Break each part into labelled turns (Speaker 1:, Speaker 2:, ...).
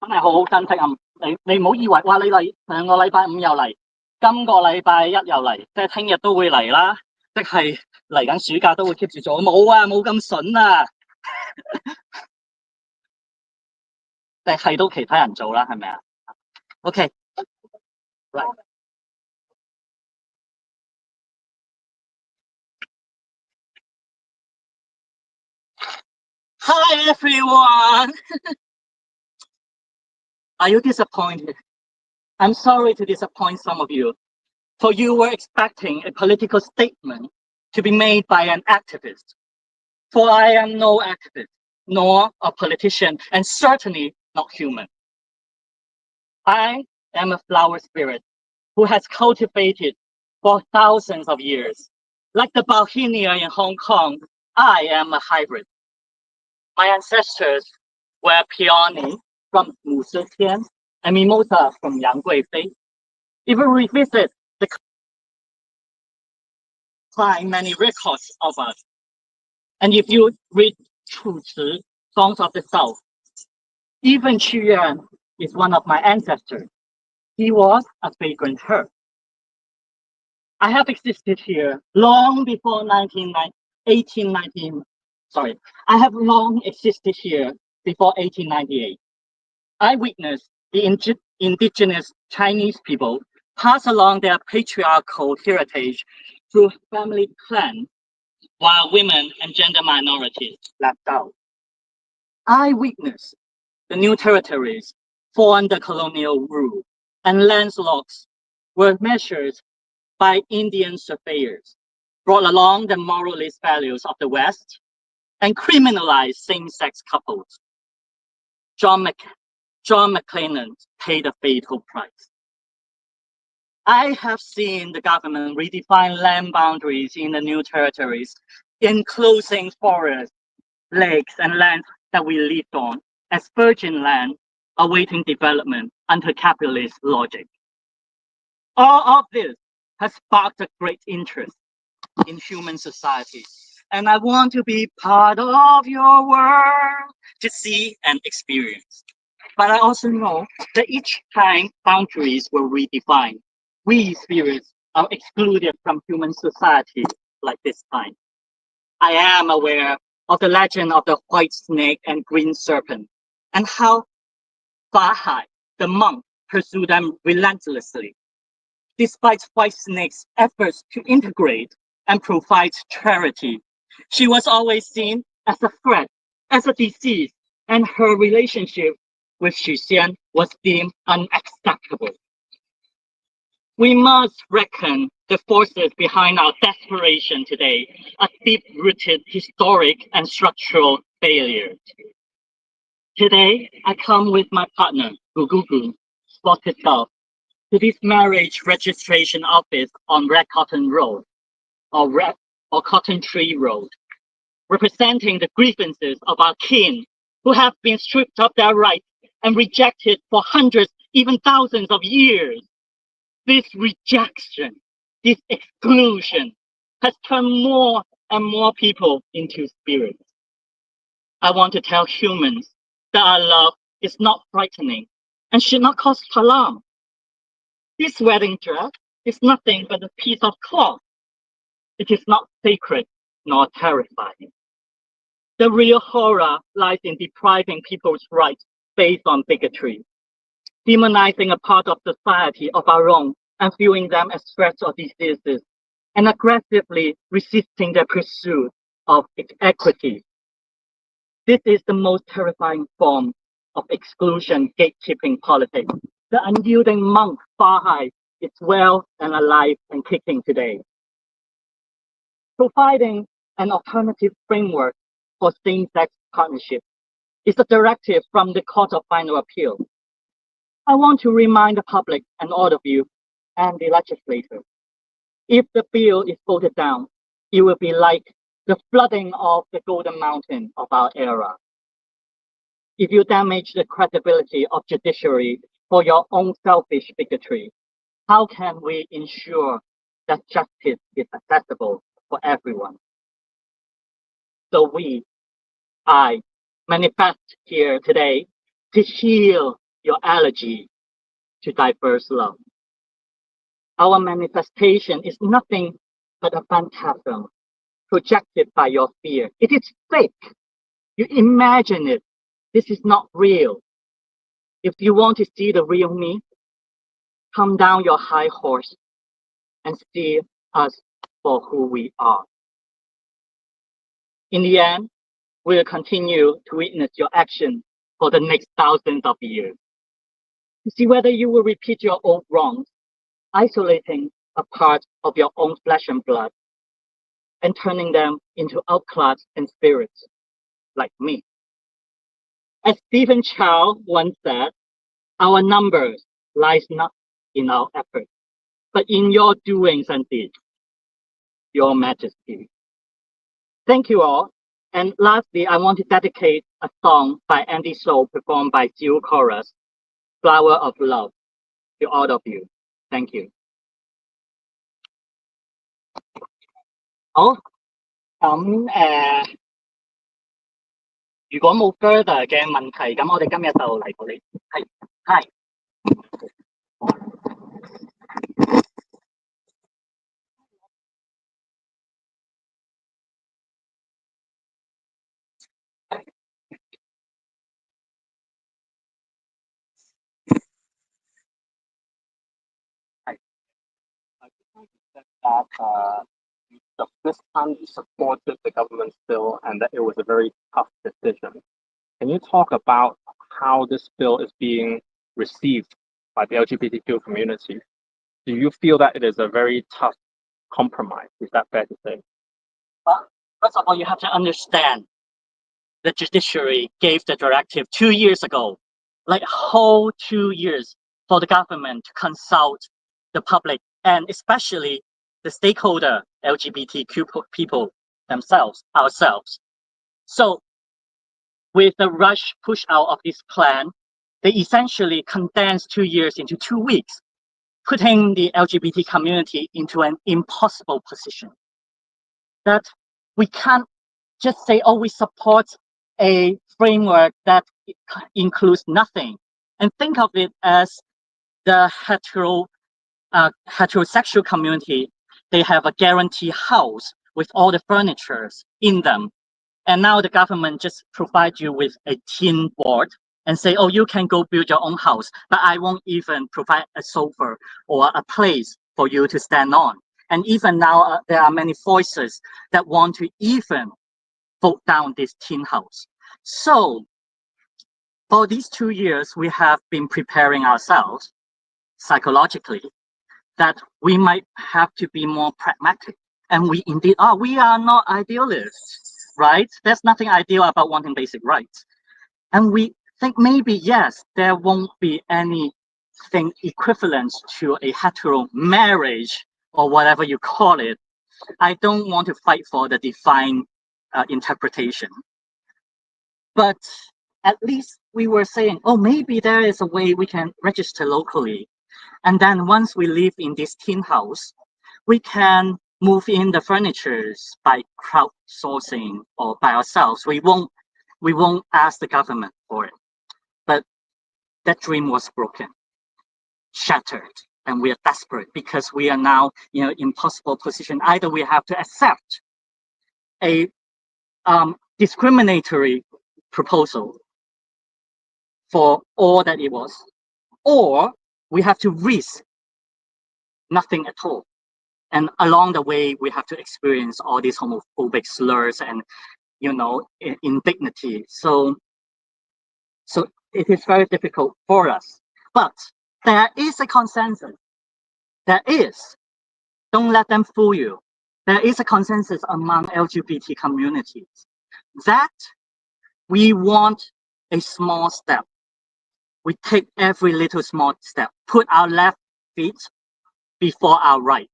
Speaker 1: 真係好好珍惜啊！你唔好以為哇，你嚟2個禮拜5又嚟，今個禮拜1又嚟，即係聽日都會嚟啦，即係嚟緊暑假都會 keep 住做。冇啊，冇咁筍啊，即係都其他人做啦，係咪啊？OK， right. Hi everyone. Are you disappointed? I'm sorry to disappoint some of you, for you were expecting a political statement to be made by an activist. For I am no activist, nor a politician, and certainly not human. I am a flower spirit who has cultivated for thousands of years. Like the Bauhinia in Hong Kong, I am a hybrid. My ancestors were peony from Musetian and mimosa from Yang Guifei. If we revisit the find many records of us, and if you read Chu Ci, Songs of the South, even Qu Yuan is one of my ancestors. He was a vagrant herb. I have existed here long before 1819. Sorry, I have long existed here before 1898. I witnessed the indigenous Chinese people pass along their patriarchal heritage through family clans, while women and gender minorities left out. I witnessed the new territories fall under colonial rule, and lands were measured by Indian surveyors, brought along the moralist values of the West, and criminalized same-sex couples. John McClellan paid a fatal price. I have seen the government redefine land boundaries in the new territories, enclosing forests, lakes, and lands that we lived on as virgin land awaiting development under capitalist logic. All of this has sparked a great interest in human society, and I want to be part of your world to see and experience. But I also know that each time boundaries were redefined, we spirits are excluded from human society like this time. I am aware of the legend of the white snake and green serpent, and how Bahai, the monk, pursued them relentlessly. Despite white snake's efforts to integrate and provide charity, she was always seen as a threat, as a disease, and her relationship with Xuxian was deemed unacceptable. We must reckon the forces behind our desperation today, a deep-rooted historic and structural failure. Today, I come with my partner, Gugugu, Spotted Dove, to this marriage registration office on Red Cotton Road, or Cotton Tree Road, representing the grievances of our kin who have been stripped of their rights and rejected for hundreds, even thousands of years. This rejection, this exclusion has turned more and more people into spirits. I want to tell humans that our love is not frightening and should not cause alarm. This wedding dress is nothing but a piece of cloth. It is not sacred nor terrifying. The real horror lies in depriving people's rights based on bigotry, demonizing a part of society of our own and viewing them as threats or diseases, and aggressively resisting their pursuit of equity. This is the most terrifying form of exclusion gatekeeping politics. The unyielding monk Bahai is well and alive and kicking today. Providing an alternative framework for same-sex partnership is a directive from the Court of Final Appeal. I want to remind the public and all of you and the legislators, if the bill is voted down, it will be like the flooding of the Golden Mountain of our era. If you damage the credibility of judiciary for your own selfish bigotry, how can we ensure that justice is accessible for everyone? So I manifest here today to heal your allergy to diverse love. Our manifestation is nothing but a phantasm projected by your fear. It is fake. You imagine it. This is not real. If you want to see the real me, come down your high horse and see us for who we are. In the end, we'll continue to witness your action for the next thousands of years to see whether you will repeat your old wrongs, isolating a part of your own flesh and blood and turning them into outcasts and spirits like me. As Stephen Chow once said, our numbers lies not in our efforts, but in your doings and deeds, your majesty. Thank you all. And lastly, I want to dedicate a song by Andy So performed by Jill Chorus, Flower of Love, to all of you. Thank you. 好，如果冇 further 嘅問題，咁我哋今日就嚟到呢。係。
Speaker 2: That this time you supported the government's bill and that it was a very tough decision. Can you talk about how this bill is being received by the LGBTQ community? Do you feel that it is a very tough compromise? Is that fair to say?
Speaker 1: Well, first of all, you have to understand the judiciary gave the directive 2 years ago, like whole 2 years for the government to consult the public and especially the stakeholder LGBTQ people themselves, ourselves. So with the rush push out of this plan, they essentially condensed 2 years into 2 weeks, putting the LGBT community into an impossible position. That we can't just say, oh, we support a framework that includes nothing, and think of it as the heterosexual community. They have a guarantee house with all the furnitures in them. And now the government just provides you with a tin board and say, oh, you can go build your own house, but I won't even provide a sofa or a place for you to stand on. And even now, there are many voices that want to even vote down this tin house. So for these 2 years, we have been preparing ourselves psychologically that we might have to be more pragmatic. And we indeed are. We are not idealists, right? There's nothing ideal about wanting basic rights. And we think maybe, yes, there won't be anything equivalent to a hetero marriage or whatever you call it. I don't want to fight for the defined interpretation. But at least we were saying, oh, maybe there is a way we can register locally. And then once we live in this tin house, we can move in the furnitures by crowdsourcing or by ourselves. We won't ask the government for it. But that dream was broken, shattered, and we are desperate because we are now in an impossible position. Either we have to accept a discriminatory proposal for all that it was, or we have to risk nothing at all. And along the way, we have to experience all these homophobic slurs and, indignity. So it is very difficult for us. But there is a consensus. There is. Don't let them fool you. There is a consensus among LGBT communities that we want a small step. We take every little small step, put our left feet before our right.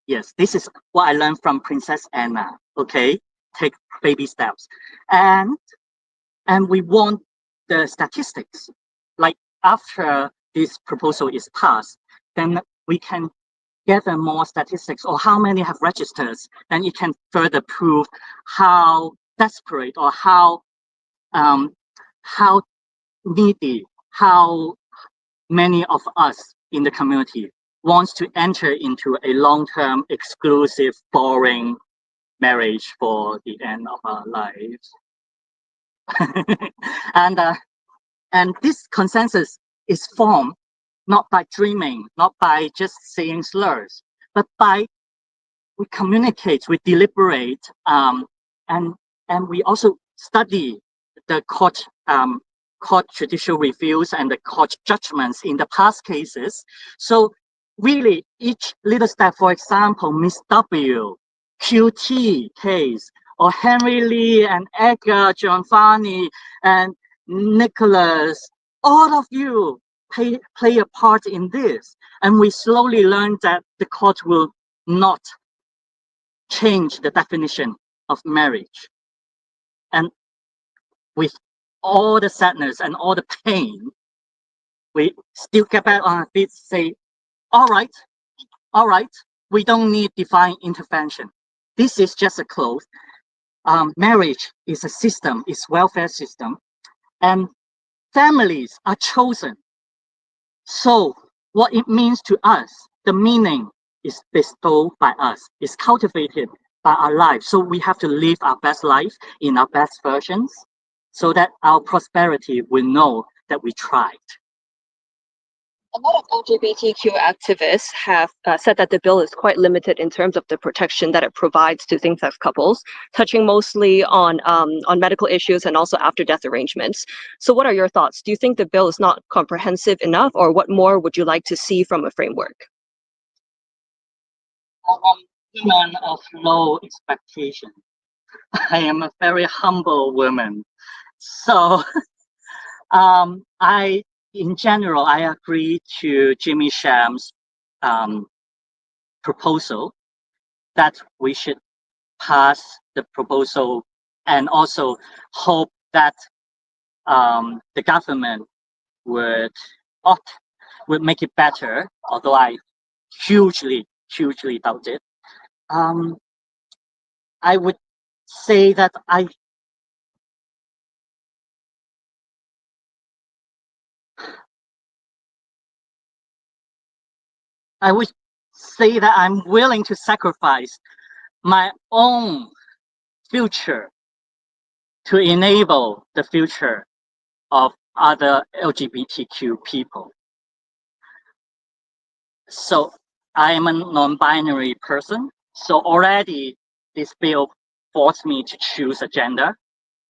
Speaker 1: Yes, this is what I learned from Princess Anna, okay? Take baby steps. And we want the statistics. Like after this proposal is passed, then we can gather more statistics or how many have registered, then it can further prove how desperate or how needy, how many of us in the community wants to enter into a long-term, exclusive, boring marriage for the end of our lives. and this consensus is formed not by dreaming, not by just saying slurs, but by we communicate, we deliberate, and we also study the court judicial reviews and the court judgments in the past cases. So really, each little step, for example, Miss W, QT case, or Henry Lee and Edgar Giovanni and Nicholas, all of you play a part in this. And we slowly learn that the court will not change the definition of marriage. And with all the sadness and all the pain, we still get back on our feet, say, all right, we don't need divine intervention. This is just a cloth. Marriage is a system, it's welfare system, and families are chosen. So what it means to us, the meaning is bestowed by us, is cultivated by our lives. So we have to live our best life in our best versions so that our prosperity will know that we tried.
Speaker 3: A lot of LGBTQ activists have said that the bill is quite limited in terms of the protection that it provides to same-sex couples, touching mostly on medical issues and also after-death arrangements. So what are your thoughts? Do you think the bill is not comprehensive enough, or what more would you like to see from a framework?
Speaker 1: Woman of low expectation. I am a very humble woman. So in general, I agree to Jimmy Sham's proposal that we should pass the proposal and also hope that the government would make it better, although I hugely doubt it. I would say that I would say that I'm willing to sacrifice my own future to enable the future of other LGBTQ people. So I am a non-binary person. So already this bill forced me to choose a gender,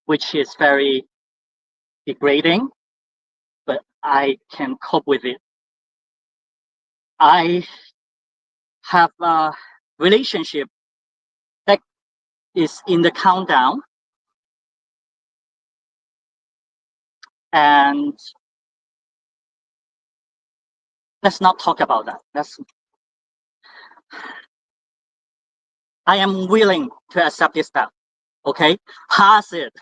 Speaker 1: which is very degrading, but I can cope with it. I have a relationship that is in the countdown, and let's not talk about that. I am willing to accept this step. Okay, pass it.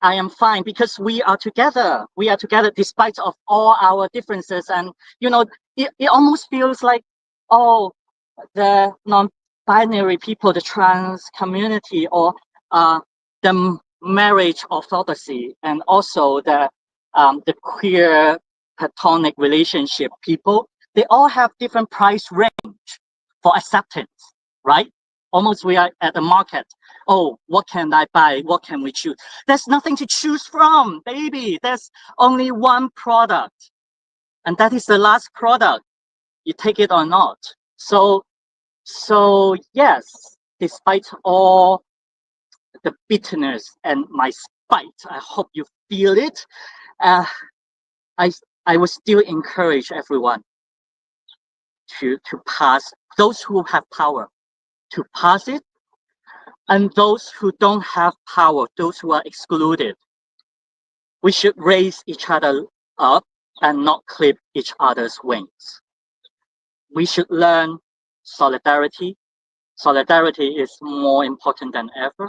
Speaker 1: I am fine because we are together. We are together despite of all our differences, and it almost feels like, oh, the non-binary people, the trans community, or the marriage orthodoxy, and also the queer platonic relationship people, they all have different price range for acceptance, right? Almost we are at the market. Oh, what can I buy? What can we choose? There's nothing to choose from, baby. There's only one product, and that is the last product. You take it or not. So yes, despite all the bitterness and my spite, I hope you feel it. I will still encourage everyone to pass, those who have power to pass it, and those who don't have power, those who are excluded. We should raise each other up and not clip each other's wings. We should learn solidarity. Solidarity is more important than ever.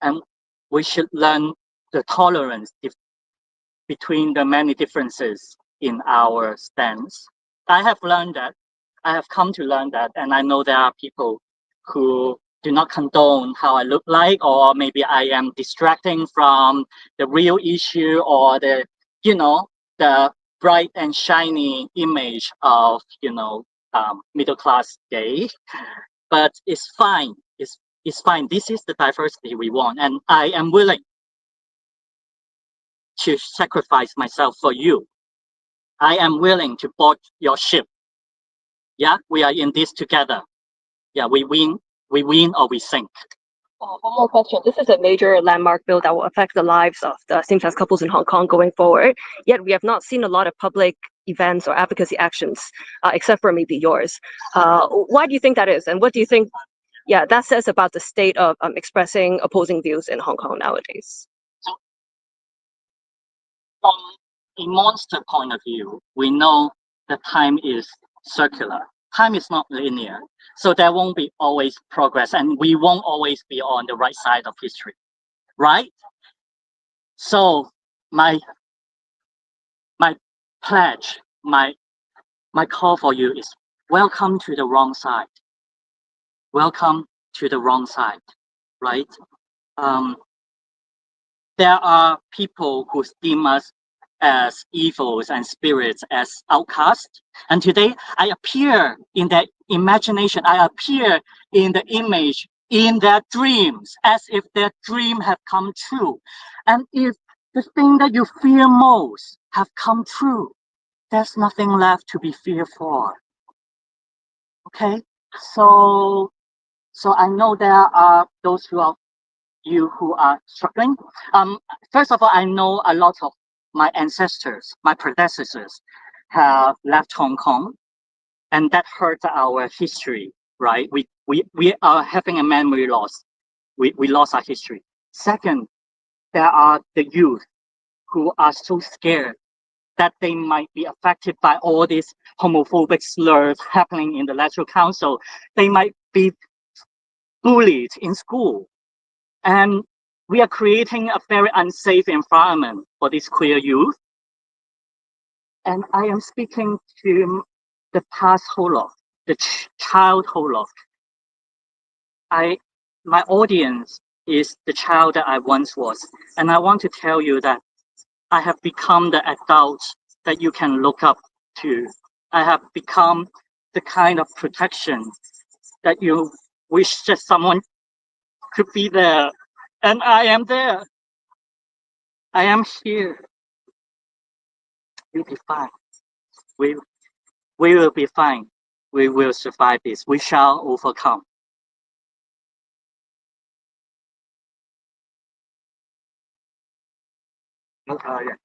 Speaker 1: And we should learn the tolerance between the many differences in our stance. I have learned that. I have come to learn that, and I know there are people who do not condone how I look like, or maybe I am distracting from the real issue, or the, the bright and shiny image of, middle class gay. But it's fine. It's fine. This is the diversity we want, and I am willing to sacrifice myself for you. I am willing to board your ship. Yeah, we are in this together. Yeah, we win or we sink.
Speaker 3: One more question. This is a major landmark bill that will affect the lives of the same-sex couples in Hong Kong going forward. Yet we have not seen a lot of public events or advocacy actions, except for maybe yours. Why do you think that is? And what do you think, that says about the state of expressing opposing views in Hong Kong nowadays?
Speaker 1: So, from a monster point of view, we know that time is circular. Time is not linear. So there won't be always progress, and we won't always be on the right side of history, right? So my pledge, my call for you is welcome to the wrong side. Welcome to the wrong side, right? There are people who deem us as evils and spirits, as outcasts. And today I appear in their imagination, I appear in the image, in their dreams, as if their dream have come true. And if the thing that you fear most have come true, there's nothing left to be feared for. Okay? So I know there are those who are struggling. First of all, I know a lot of my ancestors, my predecessors, have left Hong Kong, and that hurt our history, right? We are having a memory loss. We lost our history. Second, there are the youth who are so scared that they might be affected by all these homophobic slurs happening in the electoral council. They might be bullied in school. And we are creating a very unsafe environment for this queer youth. And I am speaking to the past Holocaust, the child Holocaust. My audience is the child that I once was. And I want to tell you that I have become the adult that you can look up to. I have become the kind of protection that you wish that someone could be there. And I am there. I am here. You'll be fine. We will be fine. We will survive this. We shall overcome.
Speaker 2: Yeah,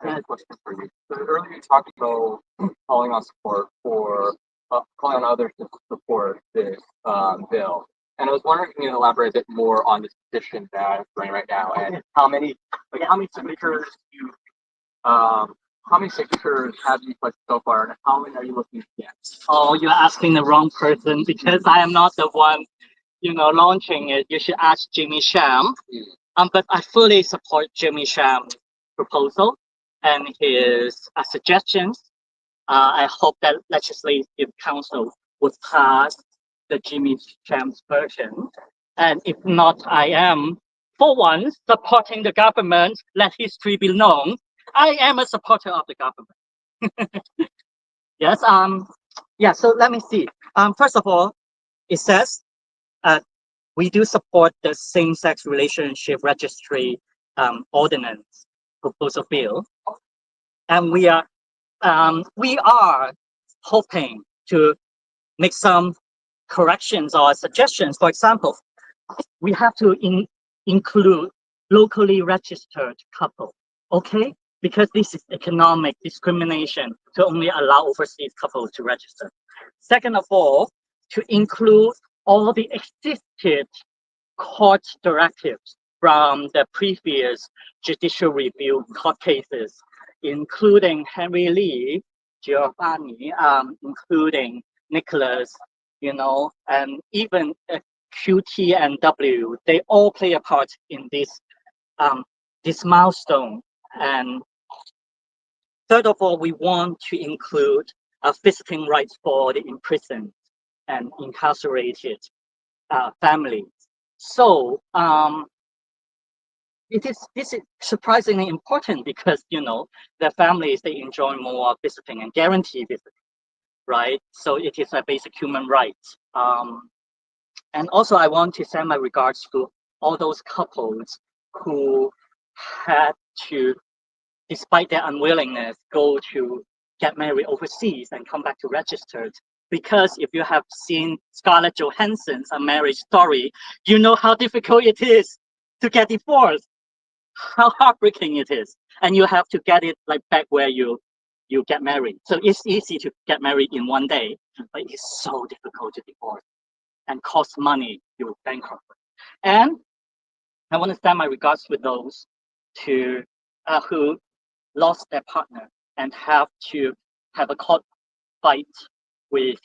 Speaker 2: I have a question for you. So earlier you talked about calling on support for calling on others to support this bill, and I was wondering if you can elaborate a bit more on this petition that is running right now, and how many signatures how many signatures have you collected so far, and how many are you looking to get?
Speaker 1: Oh, you're asking the wrong person, because I am not the one, launching it. You should ask Jimmy Sham. But I fully support Jimmy Sham's proposal and his suggestions. I hope that Legislative Council would pass the Jimmy Sham's version. And if not, I am, for once, supporting the government. Let history be known. I am a supporter of the government. Yes. Yeah. So let me see. First of all, it says, we do support the same-sex relationship registry ordinance proposal bill, and we are hoping to make some corrections or suggestions. For example, we have to include locally registered couple, okay? Because this is economic discrimination to only allow overseas couples to register. Second of all, to include all the existed court directives from the previous judicial review court cases, including Henry Lee, Giovanni, including Nicholas, and even QT and W. They all play a part in this milestone. And third of all, we want to include visiting rights for the imprisoned and incarcerated families. So this is surprisingly important because their families, they enjoy more visiting and guarantee visiting, right? So it is a basic human right. And also I want to send my regards to all those couples who had to, despite their unwillingness, go to get married overseas and come back to registered. Because if you have seen Scarlett Johansson's A Marriage Story, you know how difficult it is to get divorced, how heartbreaking it is, and you have to get it like back where you get married. So it's easy to get married in one day, but it's so difficult to divorce and cost money. You're bankrupt. And I want to send my regards with those to who lost their partner and have to have a court fight with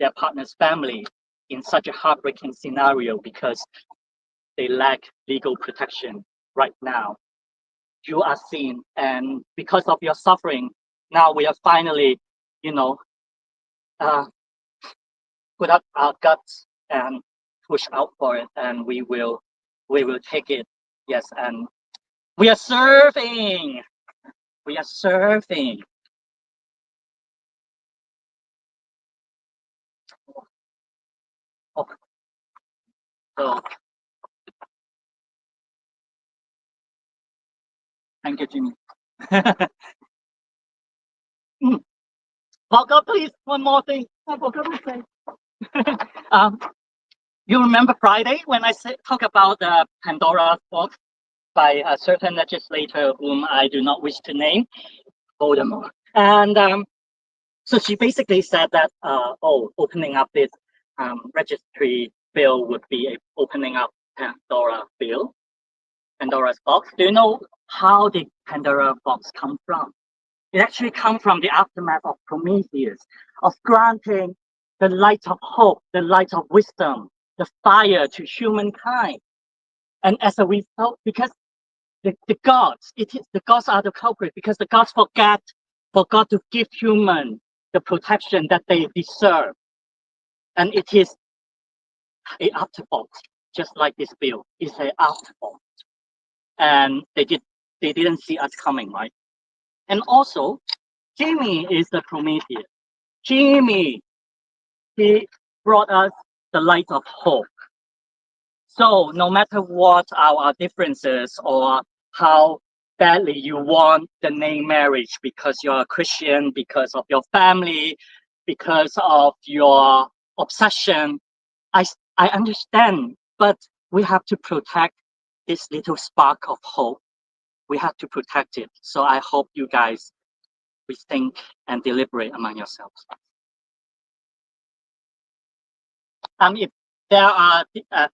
Speaker 1: their partner's family in such a heartbreaking scenario because they lack legal protection right now. You are seen, and because of your suffering, now we are finally, uh, put up our guts and push out for it, and we will take it. Yes, and we are serving. We are serving. Oh, so thank you, Jimmy. Volker, please, one more thing. I forgot to say. You remember Friday when I talk about the Pandora's box by a certain legislator whom I do not wish to name, Voldemort. And so she basically said that, opening up this registry bill would be opening up Pandora's box. Do you know how the Pandora box come from? It actually comes from the aftermath of Prometheus, of granting the light of hope, the light of wisdom, the fire to humankind. And as a result, because the gods are the culprit, because the gods forgot to give human the protection that they deserve. And it is a afterthought, just like this bill. It's an afterthought. And they didn't see us coming, right? And also, Jimmy is the Prometheus. Jimmy, he brought us the light of hope. So no matter what our differences or how badly you want the name marriage because you're a Christian, because of your family, because of your obsession, I understand, but we have to protect this little spark of hope. We have to protect it. So I hope you guys rethink and deliberate among yourselves. If there are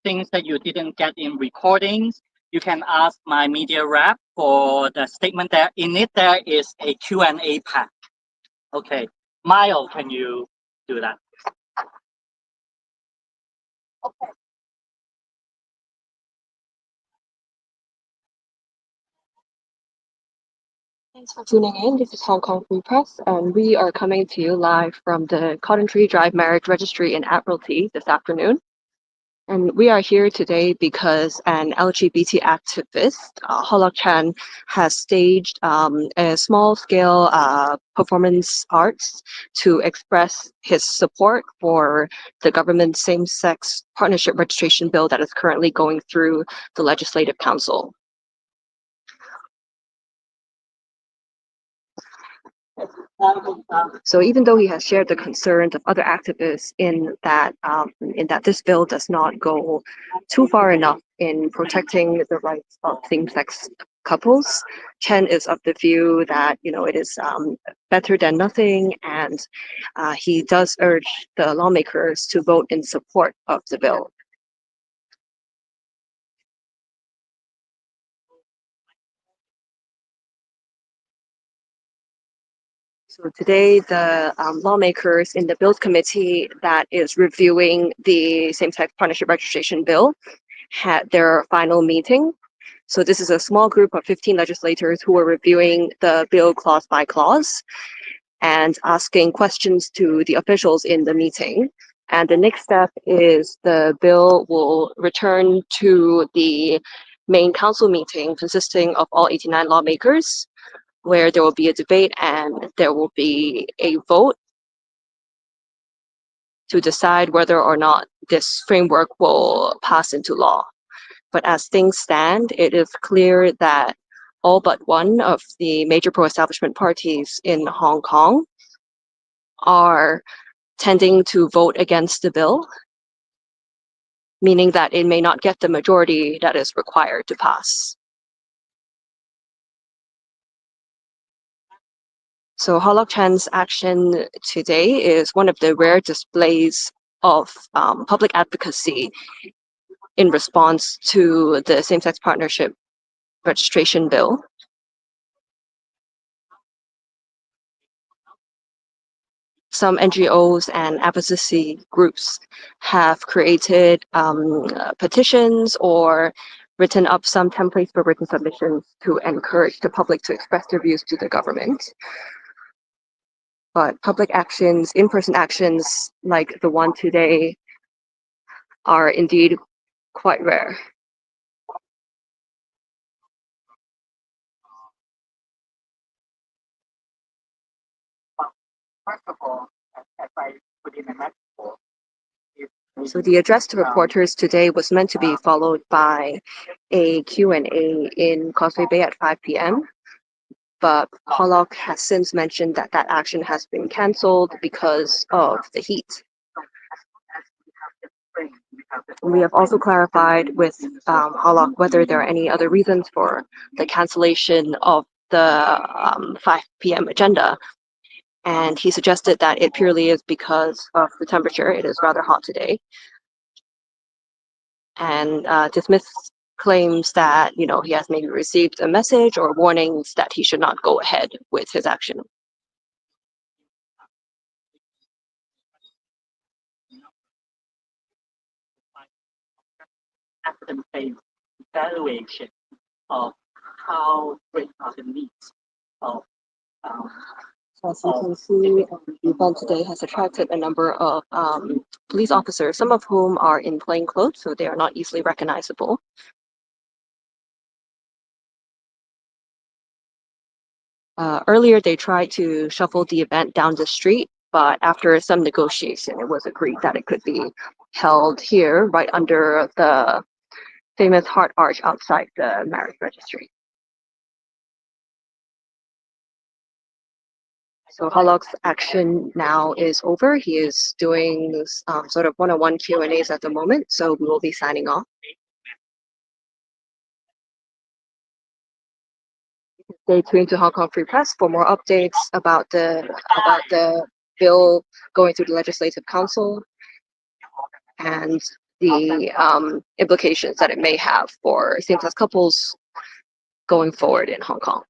Speaker 1: things that you didn't get in recordings, you can ask my media rep for the statement there. In it, there is a Q&A pack. Okay, Mile, can you do that? Okay.
Speaker 3: Thanks for tuning in. This is Hong Kong Free Press, and we are coming to you live from the Cotton Tree Drive Marriage Registry in Admiralty this afternoon. And we are here today because an LGBT activist, Holok Chan, has staged a small-scale performance arts to express his support for the government's same-sex partnership registration bill that is currently going through the Legislative Council. So even though he has shared the concerns of other activists in that this bill does not go too far enough in protecting the rights of same-sex couples, Chen is of the view that it is better than nothing, and he does urge the lawmakers to vote in support of the bill. So today, the lawmakers in the Bills Committee that is reviewing the same-sex partnership registration bill had their final meeting. So this is a small group of 15 legislators who are reviewing the bill clause by clause and asking questions to the officials in the meeting. And the next step is the bill will return to the main council meeting consisting of all 89 lawmakers, where there will be a debate and there will be a vote to decide whether or not this framework will pass into law. But as things stand, it is clear that all but one of the major pro-establishment parties in Hong Kong are tending to vote against the bill, meaning that it may not get the majority that is required to pass. So Ho Lok Chan's action today is one of the rare displays of public advocacy in response to the same-sex partnership registration bill. Some NGOs and advocacy groups have created petitions or written up some templates for written submissions to encourage the public to express their views to the government. But public actions, in-person actions like the one today, are indeed quite rare.
Speaker 1: First of all, as I put in a metaphor,
Speaker 3: So the address to reporters today was meant to be followed by a Q&A in Causeway Bay at 5 p.m. But Ho Lok has since mentioned that that action has been cancelled because of the heat. We have also clarified with Ho Lok whether there are any other reasons for the cancellation of the 5 p.m. agenda. And he suggested that it purely is because of the temperature. It is rather hot today. And dismissed claims that, you know, he has maybe received a message or warnings that he should not go ahead with his action.
Speaker 1: evidence-based evaluation of how great are the needs of
Speaker 3: So as you can see, the event today has attracted a number of police officers, some of whom are in plain clothes, so they are not easily recognizable. Earlier, they tried to shuffle the event down the street, but after some negotiation, it was agreed that it could be held here, right under the famous Heart Arch outside the marriage registry. So Ho Lok's action now is over. He is doing sort of one-on-one Q&As at the moment, so we will be signing off. Stay tuned to Hong Kong Free Press for more updates about the bill going through the Legislative Council and the implications that it may have for same-sex couples going forward in Hong Kong.